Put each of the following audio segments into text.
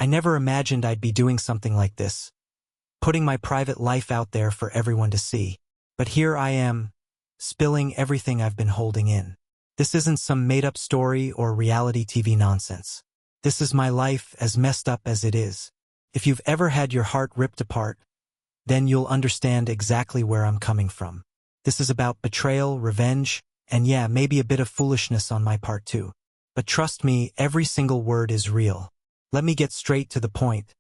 I never imagined I'd be doing something like this, putting my private life out there for everyone to see. But here I am, spilling everything I've been holding in. This isn't some made-up story or reality TV nonsense. This is my life, as messed up as it is. If you've ever had your heart ripped apart, then you'll understand exactly where I'm coming from. This is about betrayal, revenge, and yeah, maybe a bit of foolishness on my part too. But trust me, every single word is real. Let me get straight to the point.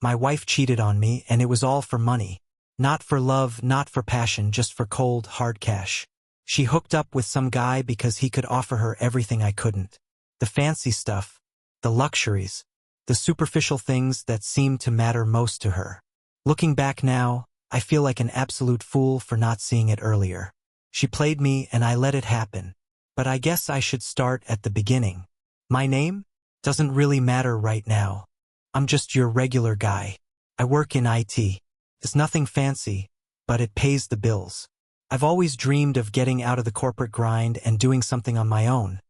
My wife cheated on me, and it was all for money. Not for love, not for passion, just for cold, hard cash. She hooked up with some guy because he could offer her everything I couldn't. The fancy stuff, the luxuries, the superficial things that seemed to matter most to her. Looking back now, I feel like an absolute fool for not seeing it earlier. She played me and I let it happen. But I guess I should start at the beginning. My name doesn't really matter right now. I'm just your regular guy. I work in IT. It's nothing fancy, but it pays the bills. I've always dreamed of getting out of the corporate grind and doing something on my own.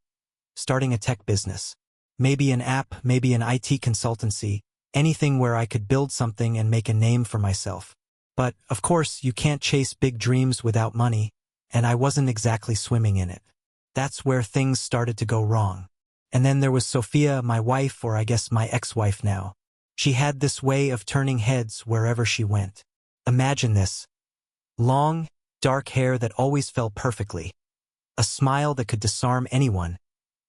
Starting a tech business. Maybe an app, maybe an IT consultancy, anything where I could build something and make a name for myself. But, of course, you can't chase big dreams without money, and I wasn't exactly swimming in it. That's where things started to go wrong. And then there was Sophia, my wife, or I guess my ex-wife now. She had this way of turning heads wherever she went. Imagine this. Long, dark hair that always fell perfectly. A smile that could disarm anyone.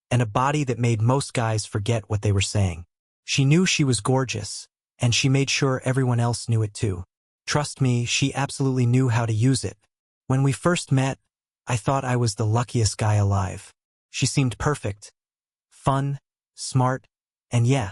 And a body that made most guys forget what they were saying. She knew she was gorgeous, and she made sure everyone else knew it too. Trust me, she absolutely knew how to use it. When we first met, I thought I was the luckiest guy alive. She seemed perfect. Fun, smart, and yeah,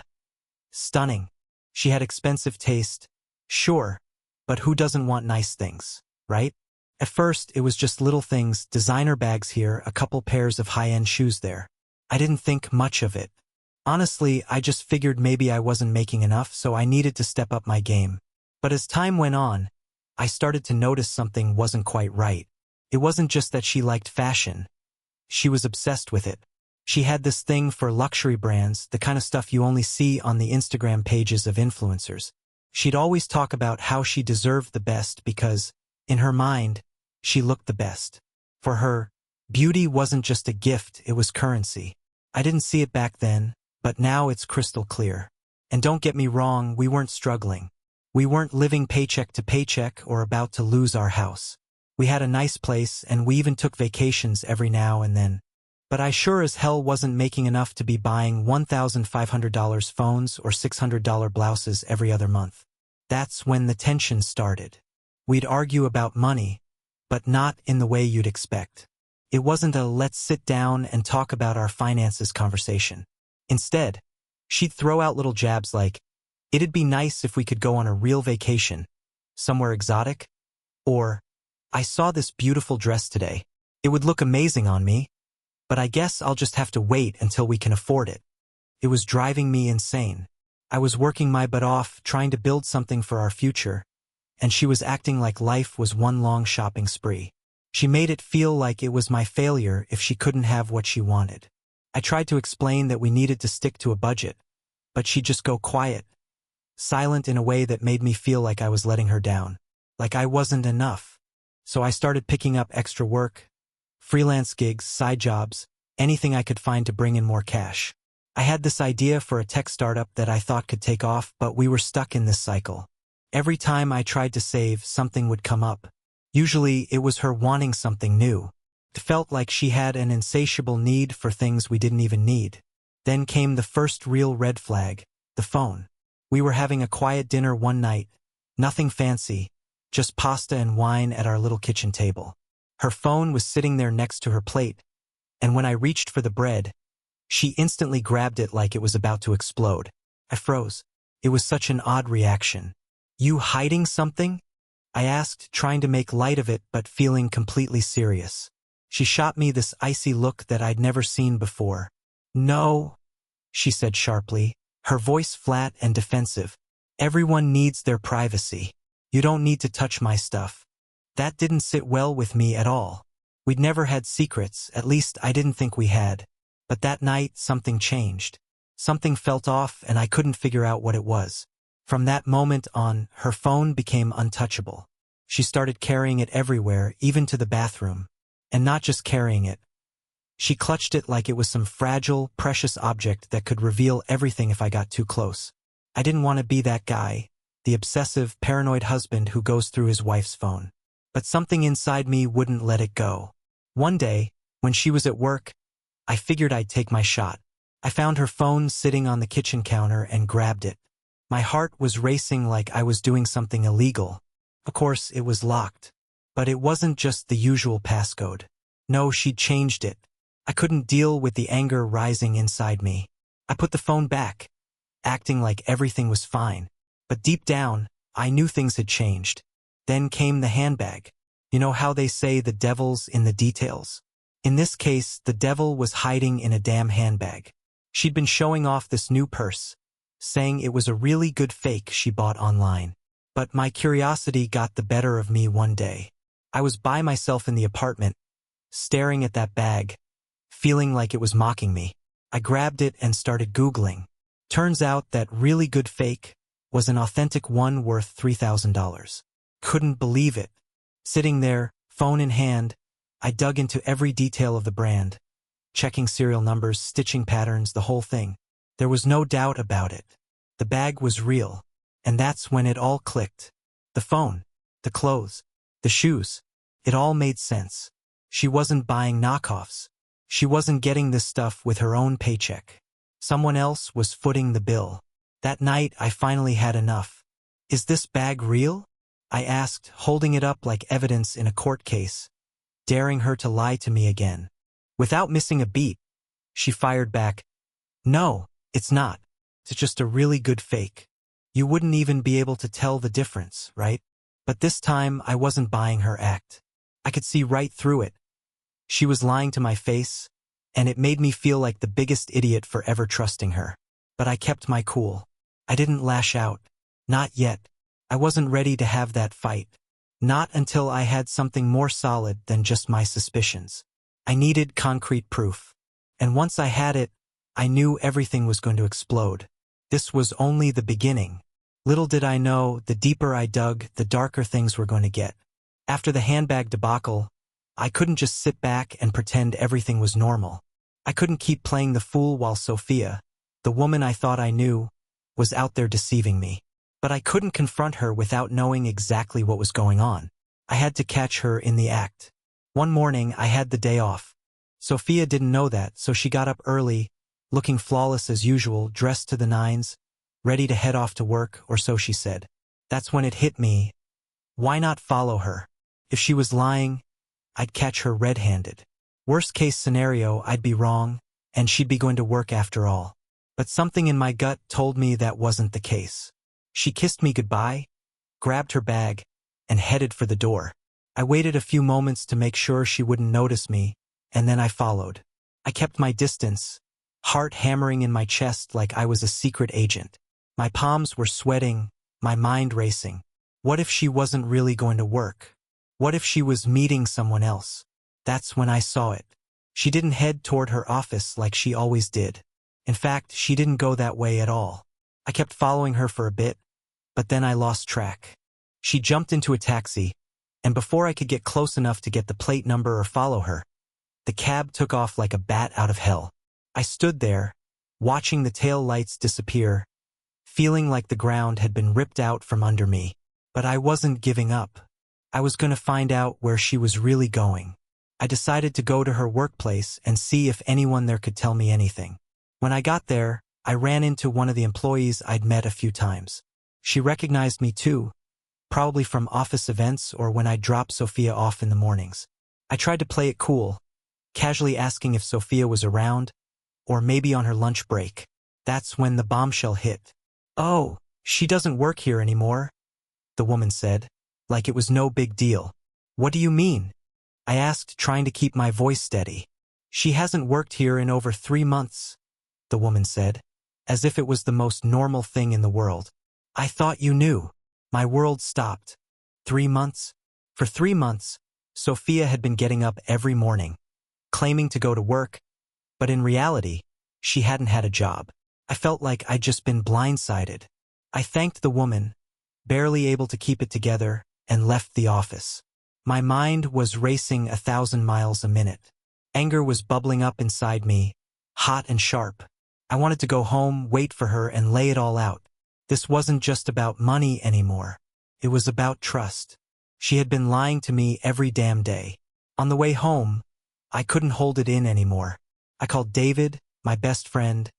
stunning. She had expensive taste, sure, but who doesn't want nice things, right? At first, it was just little things, designer bags here, a couple pairs of high-end shoes there. I didn't think much of it. Honestly, I just figured maybe I wasn't making enough, so I needed to step up my game. But as time went on, I started to notice something wasn't quite right. It wasn't just that she liked fashion. She was obsessed with it. She had this thing for luxury brands, the kind of stuff you only see on the Instagram pages of influencers. She'd always talk about how she deserved the best because, in her mind, she looked the best. For her, beauty wasn't just a gift, it was currency. I didn't see it back then, but now it's crystal clear. And don't get me wrong, we weren't struggling. We weren't living paycheck to paycheck or about to lose our house. We had a nice place, and we even took vacations every now and then. But I sure as hell wasn't making enough to be buying $1,500 phones or $600 blouses every other month. That's when the tension started. We'd argue about money, but not in the way you'd expect. It wasn't a let's sit down and talk about our finances conversation. Instead, she'd throw out little jabs like, it'd be nice if we could go on a real vacation, somewhere exotic, or, I saw this beautiful dress today. It would look amazing on me, but I guess I'll just have to wait until we can afford it. It was driving me insane. I was working my butt off, trying to build something for our future, and she was acting like life was one long shopping spree. She made it feel like it was my failure if she couldn't have what she wanted. I tried to explain that we needed to stick to a budget, but she'd just go quiet, silent in a way that made me feel like I was letting her down, like I wasn't enough. So I started picking up extra work, freelance gigs, side jobs, anything I could find to bring in more cash. I had this idea for a tech startup that I thought could take off, but we were stuck in this cycle. Every time I tried to save, something would come up. Usually, it was her wanting something new. It felt like she had an insatiable need for things we didn't even need. Then came the first real red flag, the phone. We were having a quiet dinner one night, nothing fancy, just pasta and wine at our little kitchen table. Her phone was sitting there next to her plate, and when I reached for the bread, she instantly grabbed it like it was about to explode. I froze. It was such an odd reaction. You hiding something? I asked, trying to make light of it but feeling completely serious. She shot me this icy look that I'd never seen before. No, she said sharply, her voice flat and defensive. Everyone needs their privacy. You don't need to touch my stuff. That didn't sit well with me at all. We'd never had secrets, at least I didn't think we had. But that night, something changed. Something felt off and I couldn't figure out what it was. From that moment on, her phone became untouchable. She started carrying it everywhere, even to the bathroom. And not just carrying it. She clutched it like it was some fragile, precious object that could reveal everything if I got too close. I didn't want to be that guy, the obsessive, paranoid husband who goes through his wife's phone. But something inside me wouldn't let it go. One day, when she was at work, I figured I'd take my shot. I found her phone sitting on the kitchen counter and grabbed it. My heart was racing like I was doing something illegal. Of course, it was locked. But it wasn't just the usual passcode. No, she'd changed it. I couldn't deal with the anger rising inside me. I put the phone back, acting like everything was fine. But deep down, I knew things had changed. Then came the handbag. You know how they say the devil's in the details? In this case, the devil was hiding in a damn handbag. She'd been showing off this new purse, saying it was a really good fake she bought online. But my curiosity got the better of me one day. I was by myself in the apartment, staring at that bag, feeling like it was mocking me. I grabbed it and started Googling. Turns out that really good fake was an authentic one worth $3,000. Couldn't believe it. Sitting there, phone in hand, I dug into every detail of the brand, checking serial numbers, stitching patterns, the whole thing. There was no doubt about it. The bag was real. And that's when it all clicked. The phone, the clothes, the shoes. It all made sense. She wasn't buying knockoffs. She wasn't getting this stuff with her own paycheck. Someone else was footing the bill. That night, I finally had enough. Is this bag real? I asked, holding it up like evidence in a court case, daring her to lie to me again. Without missing a beat, she fired back, "No, it's not. It's just a really good fake. You wouldn't even be able to tell the difference, right?" But this time, I wasn't buying her act. I could see right through it. She was lying to my face, and it made me feel like the biggest idiot for ever trusting her. But I kept my cool. I didn't lash out. Not yet. I wasn't ready to have that fight. Not until I had something more solid than just my suspicions. I needed concrete proof. And once I had it, I knew everything was going to explode. This was only the beginning. Little did I know, the deeper I dug, the darker things were going to get. After the handbag debacle, I couldn't just sit back and pretend everything was normal. I couldn't keep playing the fool while Sophia, the woman I thought I knew, was out there deceiving me. But I couldn't confront her without knowing exactly what was going on. I had to catch her in the act. One morning, I had the day off. Sophia didn't know that, so she got up early, looking flawless as usual, dressed to the nines, ready to head off to work, or so she said. That's when it hit me. Why not follow her? If she was lying, I'd catch her red-handed. Worst case scenario, I'd be wrong, and she'd be going to work after all. But something in my gut told me that wasn't the case. She kissed me goodbye, grabbed her bag, and headed for the door. I waited a few moments to make sure she wouldn't notice me, and then I followed. I kept my distance, heart hammering in my chest like I was a secret agent. My palms were sweating, my mind racing. What if she wasn't really going to work? What if she was meeting someone else? That's when I saw it. She didn't head toward her office like she always did. In fact, she didn't go that way at all. I kept following her for a bit, but then I lost track. She jumped into a taxi, and before I could get close enough to get the plate number or follow her, the cab took off like a bat out of hell. I stood there, watching the tail lights disappear, feeling like the ground had been ripped out from under me. But I wasn't giving up. I was going to find out where she was really going. I decided to go to her workplace and see if anyone there could tell me anything. When I got there, I ran into one of the employees I'd met a few times. She recognized me too, probably from office events or when I dropped Sophia off in the mornings. I tried to play it cool, casually asking if Sophia was around, or maybe on her lunch break. That's when the bombshell hit. "Oh, she doesn't work here anymore," the woman said, like it was no big deal. "What do you mean?" I asked, trying to keep my voice steady. "She hasn't worked here in over 3 months," the woman said, as if it was the most normal thing in the world. "I thought you knew." My world stopped. 3 months? For 3 months, Sophia had been getting up every morning, claiming to go to work, but in reality, she hadn't had a job. I felt like I'd just been blindsided. I thanked the woman, barely able to keep it together, and left the office. My mind was racing 1,000 miles a minute. Anger was bubbling up inside me, hot and sharp. I wanted to go home, wait for her, and lay it all out. This wasn't just about money anymore. It was about trust. She had been lying to me every damn day. On the way home, I couldn't hold it in anymore. I called David, my best friend,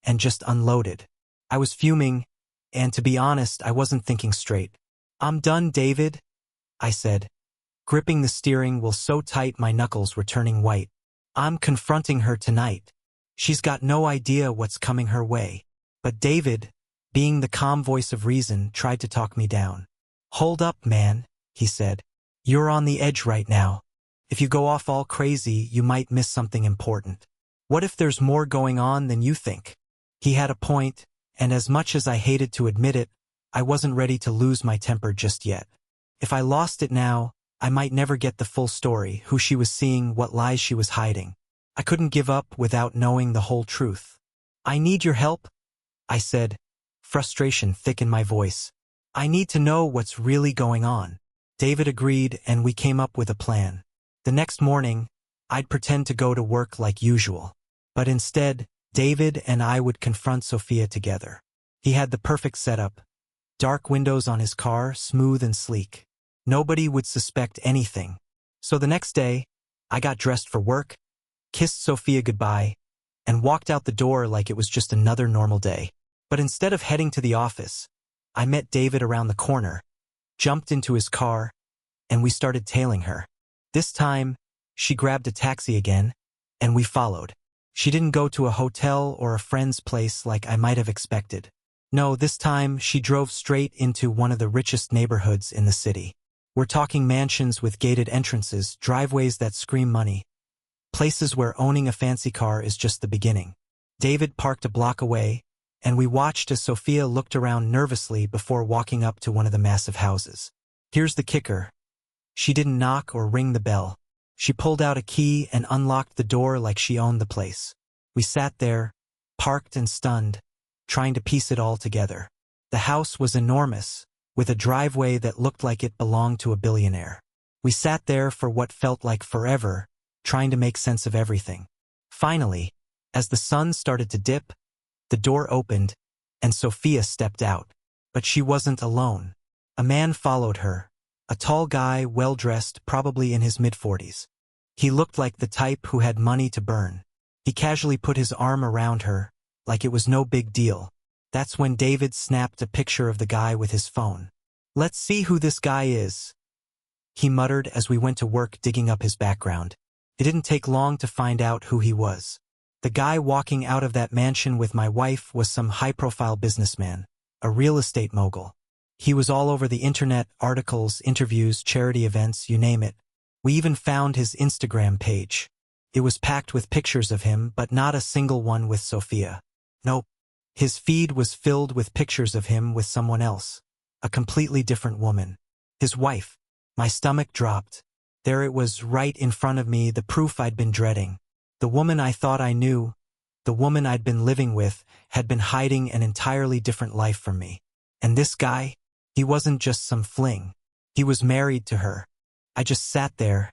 and just unloaded. I was fuming, and to be honest, I wasn't thinking straight. "I'm done, David," I said, gripping the steering wheel so tight my knuckles were turning white. "I'm confronting her tonight. She's got no idea what's coming her way." But David, being the calm voice of reason, tried to talk me down. "Hold up, man," he said. "You're on the edge right now. If you go off all crazy, you might miss something important. What if there's more going on than you think?" He had a point, and as much as I hated to admit it, I wasn't ready to lose my temper just yet. If I lost it now, I might never get the full story, who she was seeing, what lies she was hiding. I couldn't give up without knowing the whole truth. "I need your help," I said, frustration thick in my voice. "I need to know what's really going on." David agreed, and we came up with a plan. The next morning, I'd pretend to go to work like usual. But instead, David and I would confront Sophia together. He had the perfect setup. Dark windows on his car, smooth and sleek. Nobody would suspect anything. So the next day, I got dressed for work, kissed Sophia goodbye, and walked out the door like it was just another normal day. But instead of heading to the office, I met David around the corner, jumped into his car, and we started tailing her. This time, she grabbed a taxi again, and we followed. She didn't go to a hotel or a friend's place like I might have expected. No, this time she drove straight into one of the richest neighborhoods in the city. We're talking mansions with gated entrances, driveways that scream money, places where owning a fancy car is just the beginning. David parked a block away, and we watched as Sophia looked around nervously before walking up to one of the massive houses. Here's the kicker. She didn't knock or ring the bell. She pulled out a key and unlocked the door like she owned the place. We sat there, parked and stunned, trying to piece it all together. The house was enormous, with a driveway that looked like it belonged to a billionaire. We sat there for what felt like forever, trying to make sense of everything. Finally, as the sun started to dip, the door opened, and Sophia stepped out. But she wasn't alone. A man followed her, a tall guy, well-dressed, probably in his mid-40s. He looked like the type who had money to burn. He casually put his arm around her, like it was no big deal. That's when David snapped a picture of the guy with his phone. "Let's see who this guy is," he muttered as we went to work digging up his background. It didn't take long to find out who he was. The guy walking out of that mansion with my wife was some high-profile businessman, a real estate mogul. He was all over the internet, articles, interviews, charity events, you name it. We even found his Instagram page. It was packed with pictures of him, but not a single one with Sophia. Nope. His feed was filled with pictures of him with someone else, a completely different woman. His wife. My stomach dropped. There it was right in front of me, the proof I'd been dreading. The woman I thought I knew, the woman I'd been living with, had been hiding an entirely different life from me. And this guy? He wasn't just some fling. He was married to her. I just sat there,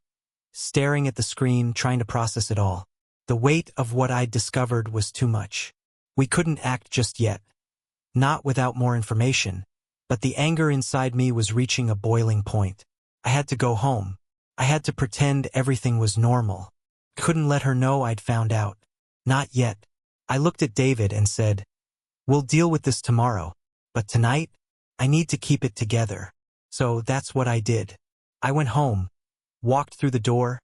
staring at the screen, trying to process it all. The weight of what I'd discovered was too much. We couldn't act just yet. Not without more information. But the anger inside me was reaching a boiling point. I had to go home. I had to pretend everything was normal. Couldn't let her know I'd found out. Not yet. I looked at David and said, "We'll deal with this tomorrow. But tonight, I need to keep it together." So that's what I did. I went home, walked through the door,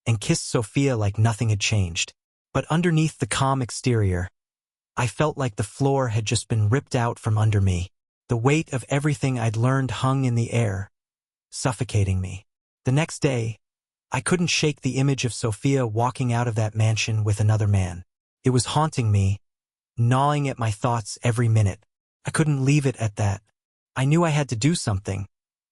and kissed Sophia like nothing had changed. But underneath the calm exterior, I felt like the floor had just been ripped out from under me. The weight of everything I'd learned hung in the air, suffocating me. The next day, I couldn't shake the image of Sophia walking out of that mansion with another man. It was haunting me, gnawing at my thoughts every minute. I couldn't leave it at that. I knew I had to do something.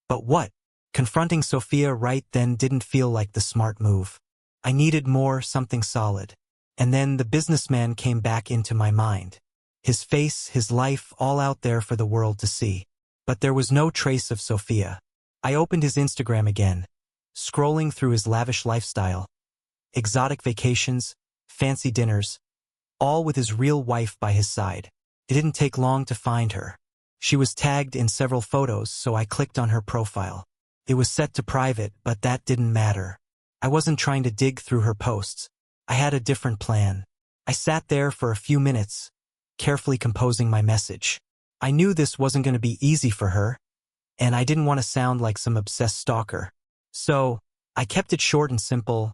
But what? Confronting Sophia right then didn't feel like the smart move. I needed more, something solid. And then the businessman came back into my mind. His face, his life, all out there for the world to see. But there was no trace of Sophia. I opened his Instagram again, scrolling through his lavish lifestyle, exotic vacations, fancy dinners, all with his real wife by his side. It didn't take long to find her. She was tagged in several photos, so I clicked on her profile. It was set to private, but that didn't matter. I wasn't trying to dig through her posts. I had a different plan. I sat there for a few minutes, carefully composing my message. I knew this wasn't going to be easy for her, and I didn't want to sound like some obsessed stalker. So, I kept it short and simple.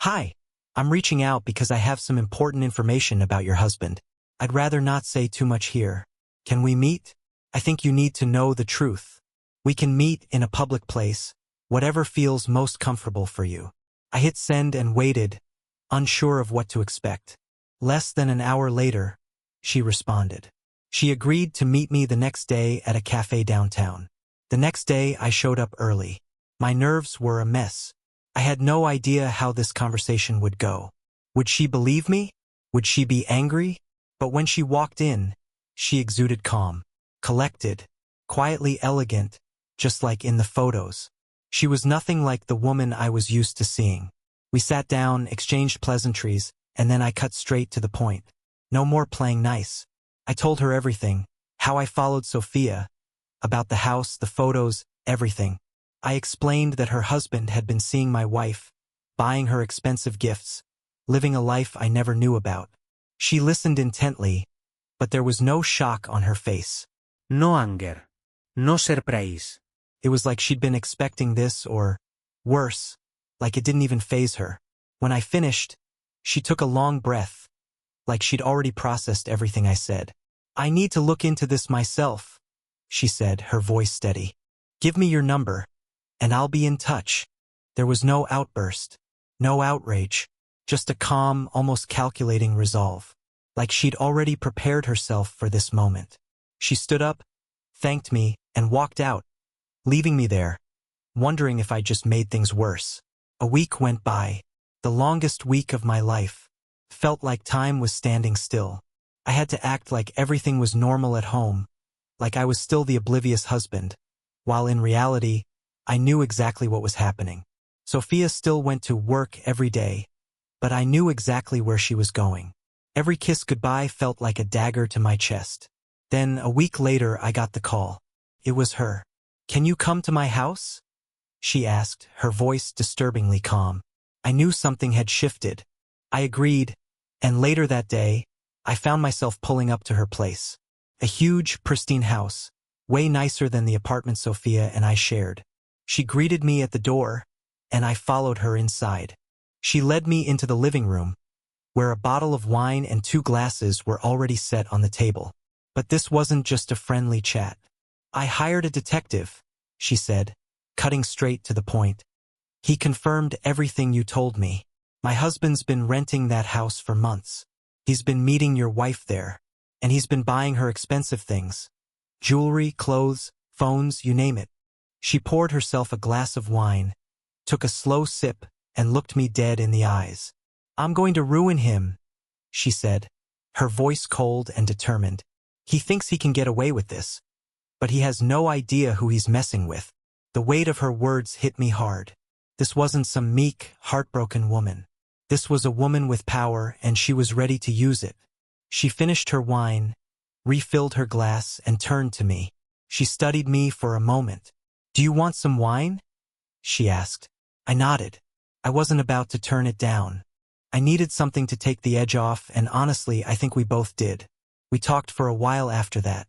Hi, I'm reaching out because I have some important information about your husband. I'd rather not say too much here. Can we meet? I think you need to know the truth. We can meet in a public place, whatever feels most comfortable for you. I hit send and waited, unsure of what to expect. Less than an hour later, she responded. She agreed to meet me the next day at a cafe downtown. The next day, I showed up early. My nerves were a mess. I had no idea how this conversation would go. Would she believe me? Would she be angry? But when she walked in, she exuded calm, collected, quietly elegant, just like in the photos. She was nothing like the woman I was used to seeing. We sat down, exchanged pleasantries, and then I cut straight to the point. No more playing nice. I told her everything, how I followed Sophia, about the house, the photos, everything. I explained that her husband had been seeing my wife, buying her expensive gifts, living a life I never knew about. She listened intently, but there was no shock on her face. No anger. No surprise. It was like she'd been expecting this, or worse, like it didn't even faze her. When I finished, she took a long breath, like she'd already processed everything I said. I need to look into this myself, she said, her voice steady. Give me your number, and I'll be in touch. There was no outburst, no outrage, just a calm, almost calculating resolve, like she'd already prepared herself for this moment. She stood up, thanked me, and walked out, leaving me there, wondering if I just made things worse. A week went by, the longest week of my life. Felt like time was standing still. I had to act like everything was normal at home, like I was still the oblivious husband, while in reality, I knew exactly what was happening. Sophia still went to work every day, but I knew exactly where she was going. Every kiss goodbye felt like a dagger to my chest. Then, a week later, I got the call. It was her. Can you come to my house? She asked, her voice disturbingly calm. I knew something had shifted. I agreed, and later that day, I found myself pulling up to her place. A huge, pristine house, way nicer than the apartment Sophia and I shared. She greeted me at the door, and I followed her inside. She led me into the living room, where a bottle of wine and 2 glasses were already set on the table. But this wasn't just a friendly chat. I hired a detective, she said, cutting straight to the point. He confirmed everything you told me. My husband's been renting that house for months. He's been meeting your wife there, and he's been buying her expensive things. Jewelry, clothes, phones, you name it. She poured herself a glass of wine, took a slow sip, and looked me dead in the eyes. I'm going to ruin him, she said, her voice cold and determined. He thinks he can get away with this, but he has no idea who he's messing with. The weight of her words hit me hard. This wasn't some meek, heartbroken woman. This was a woman with power, and she was ready to use it. She finished her wine, refilled her glass, and turned to me. She studied me for a moment. Do you want some wine? She asked. I nodded. I wasn't about to turn it down. I needed something to take the edge off, and honestly, I think we both did. We talked for a while after that.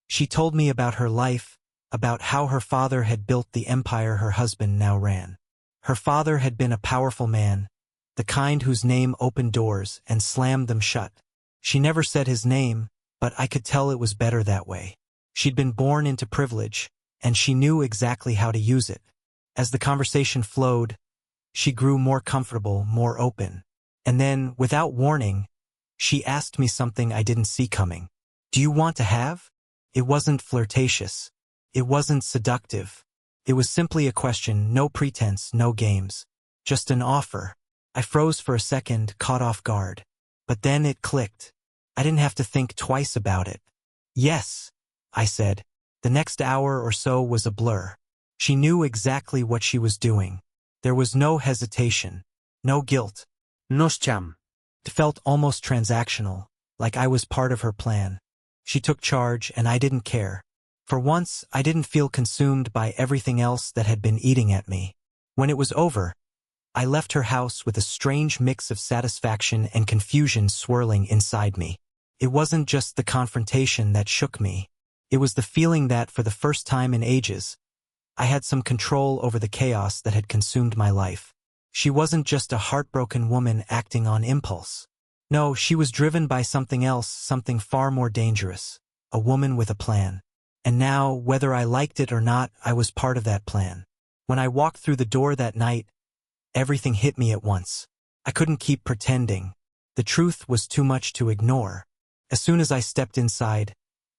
She told me about her life, about how her father had built the empire her husband now ran. Her father had been a powerful man, the kind whose name opened doors and slammed them shut. She never said his name, but I could tell it was better that way. She'd been born into privilege, and she knew exactly how to use it. As the conversation flowed, she grew more comfortable, more open. And then, without warning, she asked me something I didn't see coming. Do you want to have? It wasn't flirtatious. It wasn't seductive. It was simply a question, no pretense, no games. Just an offer. I froze for a second, caught off guard. But then it clicked. I didn't have to think twice about it. Yes, I said. The next hour or so was a blur. She knew exactly what she was doing. There was no hesitation, no guilt. Nos cham. It felt almost transactional, like I was part of her plan. She took charge and I didn't care. For once, I didn't feel consumed by everything else that had been eating at me. When it was over, I left her house with a strange mix of satisfaction and confusion swirling inside me. It wasn't just the confrontation that shook me. It was the feeling that, for the first time in ages, I had some control over the chaos that had consumed my life. She wasn't just a heartbroken woman acting on impulse. No, she was driven by something else, something far more dangerous. A woman with a plan. And now, whether I liked it or not, I was part of that plan. When I walked through the door that night, everything hit me at once. I couldn't keep pretending. The truth was too much to ignore. As soon as I stepped inside,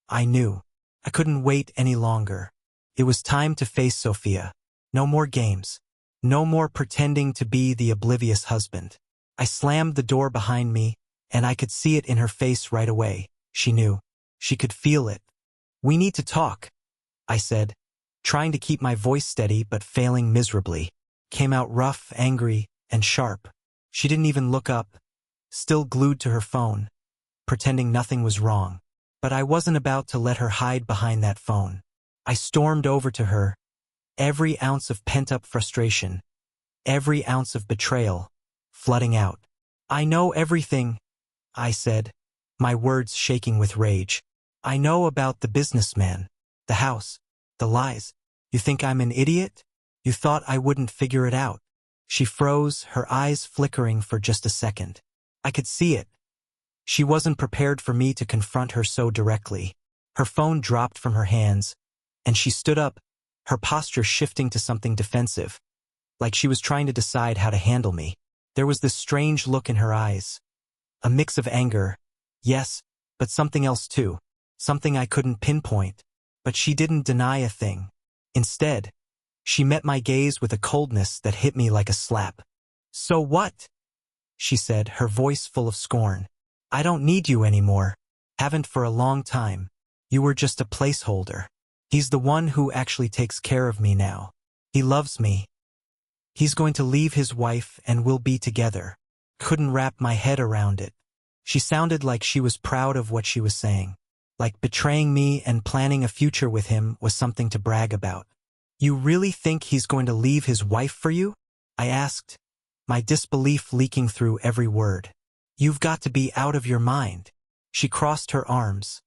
I knew. I couldn't wait any longer. It was time to face Sophia. No more games. No more pretending to be the oblivious husband. I slammed the door behind me, and I could see it in her face right away. She knew. She could feel it. "We need to talk," I said, trying to keep my voice steady but failing miserably. Came out rough, angry, and sharp. She didn't even look up, still glued to her phone, pretending nothing was wrong. But I wasn't about to let her hide behind that phone. I stormed over to her, every ounce of pent-up frustration, every ounce of betrayal, flooding out. "I know everything," I said, my words shaking with rage. "I know about the businessman, the house, the lies. You think I'm an idiot? You thought I wouldn't figure it out." She froze, her eyes flickering for just a second. I could see it. She wasn't prepared for me to confront her so directly. Her phone dropped from her hands, and she stood up, her posture shifting to something defensive, like she was trying to decide how to handle me. There was this strange look in her eyes. A mix of anger, yes, but something else too. Something I couldn't pinpoint. But she didn't deny a thing. Instead, she met my gaze with a coldness that hit me like a slap. "So what?" she said, her voice full of scorn. "I don't need you anymore. Haven't for a long time. You were just a placeholder. He's the one who actually takes care of me now. He loves me. He's going to leave his wife and we'll be together." Couldn't wrap my head around it. She sounded like she was proud of what she was saying. Like betraying me and planning a future with him was something to brag about. "You really think he's going to leave his wife for you?" I asked, my disbelief leaking through every word. "You've got to be out of your mind." She crossed her arms,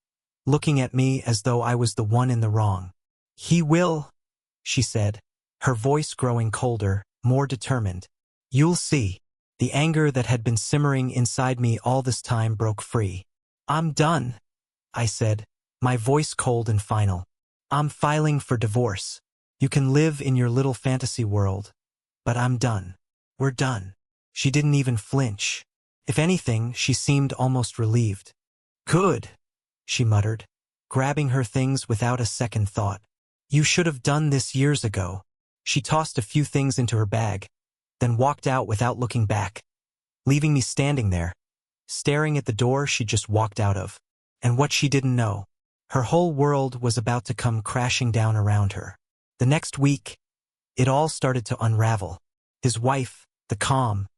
looking at me as though I was the one in the wrong. "He will," she said, her voice growing colder, more determined. "You'll see." The anger that had been simmering inside me all this time broke free. "I'm done," I said, my voice cold and final. "I'm filing for divorce. You can live in your little fantasy world, but I'm done. We're done." She didn't even flinch. If anything, she seemed almost relieved. "Good," she muttered, grabbing her things without a second thought. "You should have done this years ago." She tossed a few things into her bag, then walked out without looking back, leaving me standing there, staring at the door she just walked out of. And what she didn't know, her whole world was about to come crashing down around her. The next week, it all started to unravel. His wife, the calm,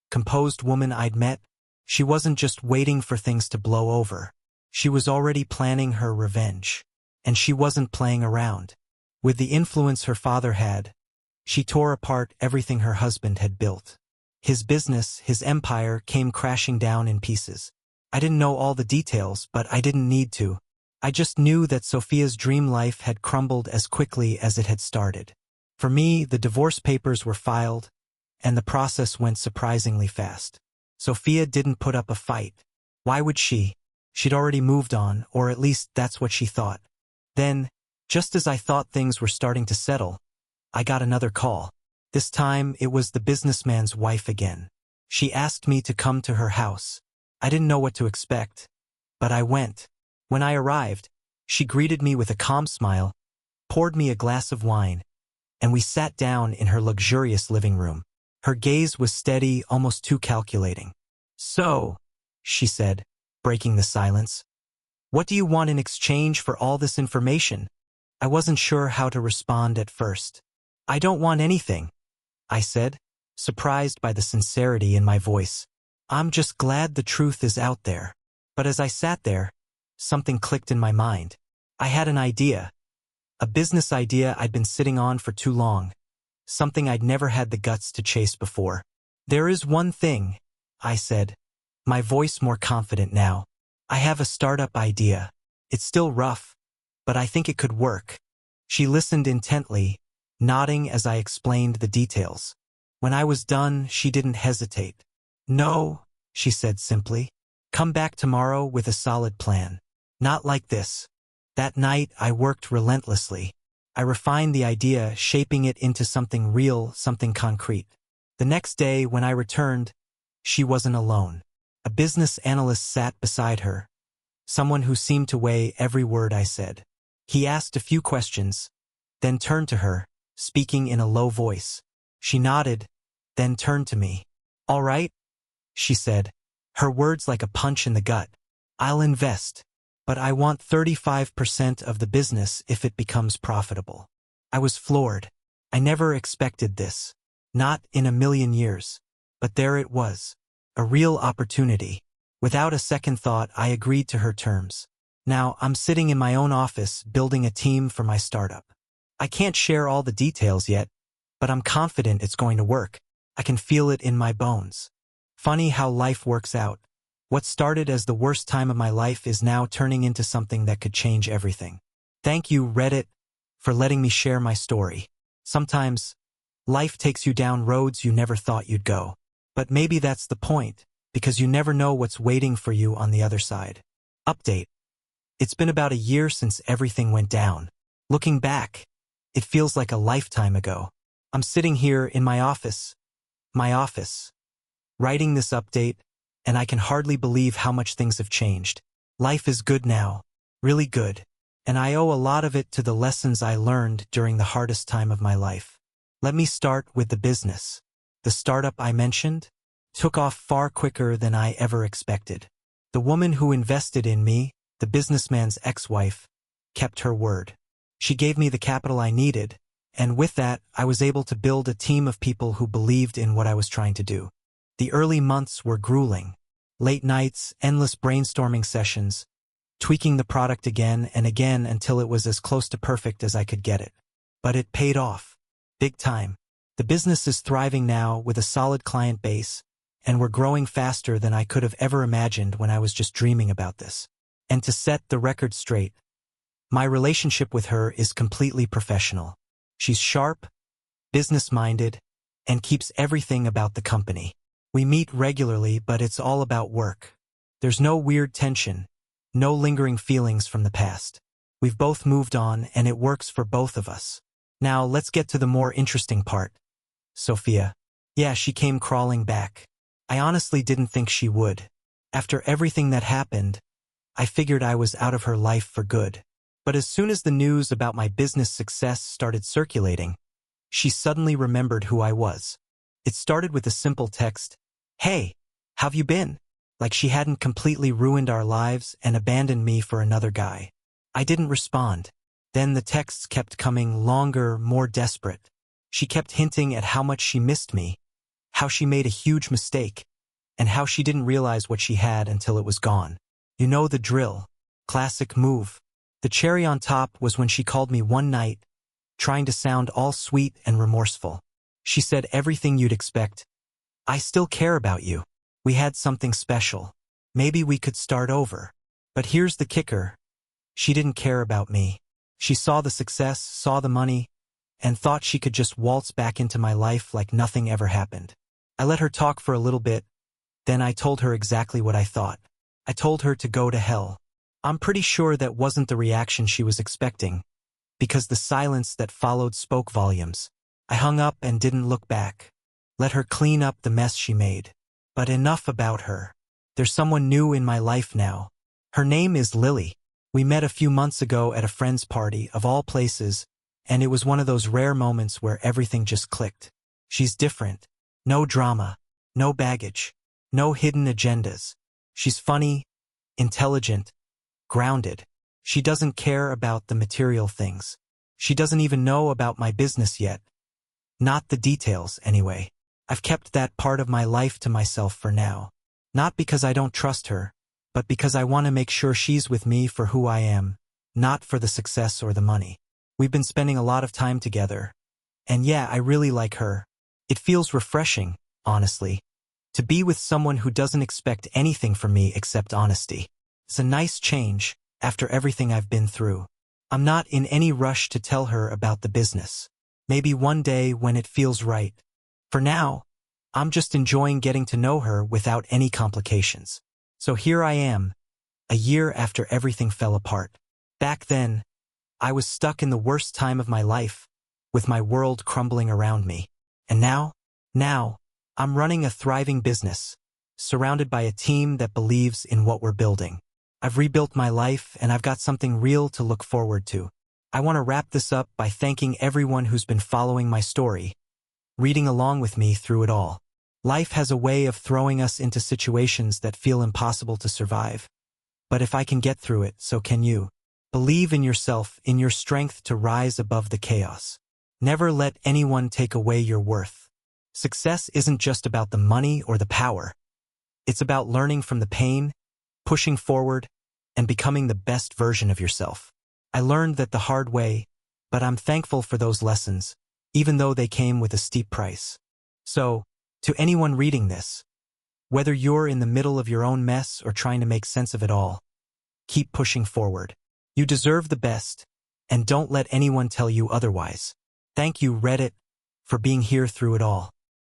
composed woman I'd met, she wasn't just waiting for things to blow over. She was already planning her revenge. And she wasn't playing around. With the influence her father had, she tore apart everything her husband had built. His business, his empire, came crashing down in pieces. I didn't know all the details, but I didn't need to. I just knew that Sophia's dream life had crumbled as quickly as it had started. For me, the divorce papers were filed, and the process went surprisingly fast. Sophia didn't put up a fight. Why would she? She'd already moved on, or at least that's what she thought. Then, just as I thought things were starting to settle, I got another call. This time, it was the businessman's wife again. She asked me to come to her house. I didn't know what to expect, but I went. When I arrived, she greeted me with a calm smile, poured me a glass of wine, and we sat down in her luxurious living room. Her gaze was steady, almost too calculating. "So," she said, breaking the silence. What do you want in exchange for all this information? I wasn't sure how to respond at first. I don't want anything, I said, surprised by the sincerity in my voice. I'm just glad the truth is out there. But as I sat there, something clicked in my mind. I had an idea. A business idea I'd been sitting on for too long. Something I'd never had the guts to chase before. There is one thing, I said, my voice more confident now. I have a startup idea. It's still rough, but I think it could work. She listened intently, nodding as I explained the details. When I was done, she didn't hesitate. No, she said simply. Come back tomorrow with a solid plan. Not like this. That night, I worked relentlessly. I refined the idea, shaping it into something real, something concrete. The next day, when I returned, she wasn't alone. A business analyst sat beside her, someone who seemed to weigh every word I said. He asked a few questions, then turned to her, speaking in a low voice. She nodded, then turned to me. All right, she said, her words like a punch in the gut. I'll invest, but I want 35% of the business if it becomes profitable. I was floored. I never expected this. Not in a million years. But there it was. A real opportunity. Without a second thought, I agreed to her terms. Now, I'm sitting in my own office, building a team for my startup. I can't share all the details yet, but I'm confident it's going to work. I can feel it in my bones. Funny how life works out. What started as the worst time of my life is now turning into something that could change everything. Thank you, Reddit, for letting me share my story. Sometimes, life takes you down roads you never thought you'd go. But maybe that's the point, because you never know what's waiting for you on the other side. Update. It's been about a year since everything went down. Looking back, it feels like a lifetime ago. I'm sitting here in my office, writing this update, and I can hardly believe how much things have changed. Life is good now, really good, and I owe a lot of it to the lessons I learned during the hardest time of my life. Let me start with the business. The startup I mentioned took off far quicker than I ever expected. The woman who invested in me, the businessman's ex-wife, kept her word. She gave me the capital I needed, and with that, I was able to build a team of people who believed in what I was trying to do. The early months were grueling. Late nights, endless brainstorming sessions, tweaking the product again and again until it was as close to perfect as I could get it. But it paid off. Big time. The business is thriving now with a solid client base, and we're growing faster than I could have ever imagined when I was just dreaming about this. And to set the record straight, my relationship with her is completely professional. She's sharp, business-minded, and keeps everything about the company. We meet regularly, but it's all about work. There's no weird tension, no lingering feelings from the past. We've both moved on, and it works for both of us. Now, let's get to the more interesting part. Sophia. Yeah, she came crawling back. I honestly didn't think she would. After everything that happened, I figured I was out of her life for good. But as soon as the news about my business success started circulating, she suddenly remembered who I was. It started with a simple text, "Hey, how've you been?" Like she hadn't completely ruined our lives and abandoned me for another guy. I didn't respond. Then the texts kept coming longer, more desperate. She kept hinting at how much she missed me, how she made a huge mistake, and how she didn't realize what she had until it was gone. You know the drill. Classic move. The cherry on top was when she called me one night, trying to sound all sweet and remorseful. She said everything you'd expect. I still care about you. We had something special. Maybe we could start over. But here's the kicker. She didn't care about me. She saw the success, saw the money, and thought she could just waltz back into my life like nothing ever happened. I let her talk for a little bit, then I told her exactly what I thought. I told her to go to hell. I'm pretty sure that wasn't the reaction she was expecting, because the silence that followed spoke volumes. I hung up and didn't look back. Let her clean up the mess she made. But enough about her. There's someone new in my life now. Her name is Lily. We met a few months ago at a friend's party, of all places, and it was one of those rare moments where everything just clicked. She's different. No drama. No baggage. No hidden agendas. She's funny, intelligent, grounded. She doesn't care about the material things. She doesn't even know about my business yet. Not the details, anyway. I've kept that part of my life to myself for now. Not because I don't trust her, but because I want to make sure she's with me for who I am, not for the success or the money. We've been spending a lot of time together. And yeah, I really like her. It feels refreshing, honestly, to be with someone who doesn't expect anything from me except honesty. It's a nice change after everything I've been through. I'm not in any rush to tell her about the business. Maybe one day when it feels right. For now, I'm just enjoying getting to know her without any complications. So here I am, a year after everything fell apart. Back then, I was stuck in the worst time of my life, with my world crumbling around me. And now, I'm running a thriving business, surrounded by a team that believes in what we're building. I've rebuilt my life and I've got something real to look forward to. I want to wrap this up by thanking everyone who's been following my story, reading along with me through it all. Life has a way of throwing us into situations that feel impossible to survive. But if I can get through it, so can you. Believe in yourself, in your strength to rise above the chaos. Never let anyone take away your worth. Success isn't just about the money or the power. It's about learning from the pain, pushing forward, and becoming the best version of yourself. I learned that the hard way, but I'm thankful for those lessons, even though they came with a steep price. So, to anyone reading this, whether you're in the middle of your own mess or trying to make sense of it all, keep pushing forward. You deserve the best, and don't let anyone tell you otherwise. Thank you, Reddit, for being here through it all.